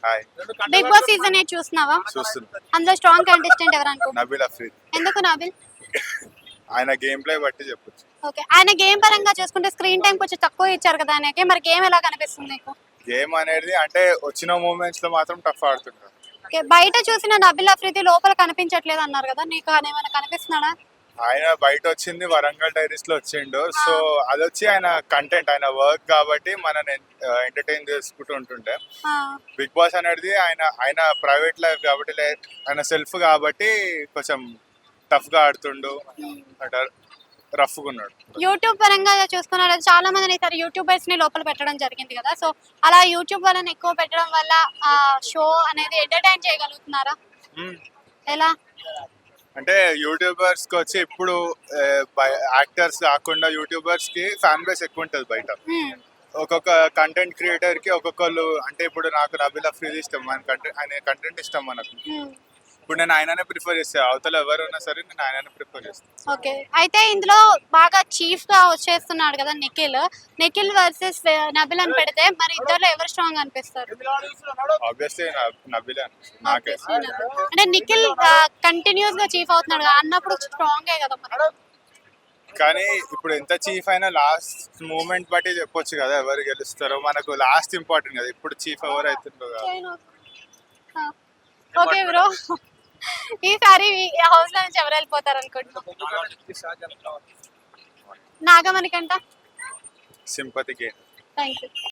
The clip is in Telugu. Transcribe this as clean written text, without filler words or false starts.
హాయ్. బిగ్ బాస్ సీజన్ 8 చూస్తున్నావా? చూస్తున్నా. అందులో స్ట్రాంగ్ కంటెస్టెంట్ ఎవరు అనుకో? నబీల్ అఫ్రీద్. ఎందుకు నాబిల్? ఆయన గేమ్ ప్లే బట్టి చెప్పొచ్చు. ఓకే, ఆయన గేమ్ పరంగా చూసుకుంటే స్క్రీన్ టైం కొంచెం తక్కువ ఇచ్చారు కదా ఆయనకి. మరి గేమ్ ఎలా కనిపిస్తుంది నీకు? గేమ్ అనేది అంటే వచ్చిన మూమెంట్స్ లో మాత్రం టఫ్ ఆడుతుంటారు. ఓకే, బయట చూసిన నబిల్ అఫ్రీది లోపల కనిపించట్లేదు అన్నారు కదా, నీకు ఆయన ఏమైనా కనిపిస్తున్నాడా? ఆయన బయట వచ్చింది వరంగల్ డైరీస్ లో వచ్చిండు. సో అది వచ్చి ఆయన కంటెంట్, ఆయన వర్క్ కాబట్టి మనని ఎంటర్టైన్ చేసుకుంటూ ఉంటుంటే, ఆ, బిగ్ బాస్ అనేది ఆయన ఆయన ప్రైవేట్ లైఫ్ కాబట్టి ఆయన సెల్ఫ్ కాబట్టి కొంచెం టఫ్ గా ఆడుతుండు అంటారు, రఫ్ గా ఉన్నాడు. యూట్యూబ్ పరంగా చూసుకున్నారు చాలా మందిని ఈసారి యూట్యూబర్స్ ని లోపల పెట్టడం జరిగింది కదా, సో అలా యూట్యూబ్ వాళ్ళని ఎక్కువ పెట్టడం వల్ల ఆ షో అనేది ఎంటర్టైన్ చేయగలుగుతున్నారా? మ్మ్. ఎలా? అంటే యూట్యూబర్స్ కి వచ్చి ఇప్పుడు యాక్టర్స్ కాకుండా యూట్యూబర్స్ కి ఫ్యాన్ బేస్ ఎక్కువ ఉంటుంది బయట. మ్మ్. ఒక్కొక్క కంటెంట్ క్రియేటర్ కి ఒక్కొక్కరు, అంటే ఇప్పుడు నాకు నబీల్ అఫ్రీద్ ఇష్టం, ఆయన కంటెంట్ ఇష్టం మనకు. మ్మ్. ఇప్పుడు నేను ఆయననే ప్రిఫర్ చేస్తాను, అవతల ఎవరు ఉన్నా సరే నేను ఆయననే ప్రిఫర్ చేస్తాను. ఓకే, అయితే ఇందులో బాగా చీఫ్ గా వచ్చేస్తున్నాడు కదా నిఖిల్ వర్సెస్ నబిల్ అని పెడితే మరి ఇద్దరులో ఎవరు స్ట్రాంగ్ అనిపిస్తారు? ఆబ్వియస్లీ నబీలే అనిపిస్తుంది నాకే. అంటే నిఖిల్ కంటిన్యూస్ గా చీఫ్ అవుతున్నాడు కదా, అన్నప్పుడు స్ట్రాంగే కదా మరి. కానీ ఇప్పుడు ఎంత చీఫ్ అయినా లాస్ట్ మూమెంట్ బట్టి చెప్పొచ్చు కదా ఎవరు గెలుస్తారో. మనకు లాస్ట్ ఇంపార్టెంట్ కదా, ఇప్పుడు చీఫ్ ఎవరు అవుతుందో కదా. ఓకే బ్రో, ఈసారి హౌస్ లో నుంచి ఎవరు వెళ్ళిపోతారు అనుకుంటున్నాం? నాగమణికంట. సింపతికి. Thank you.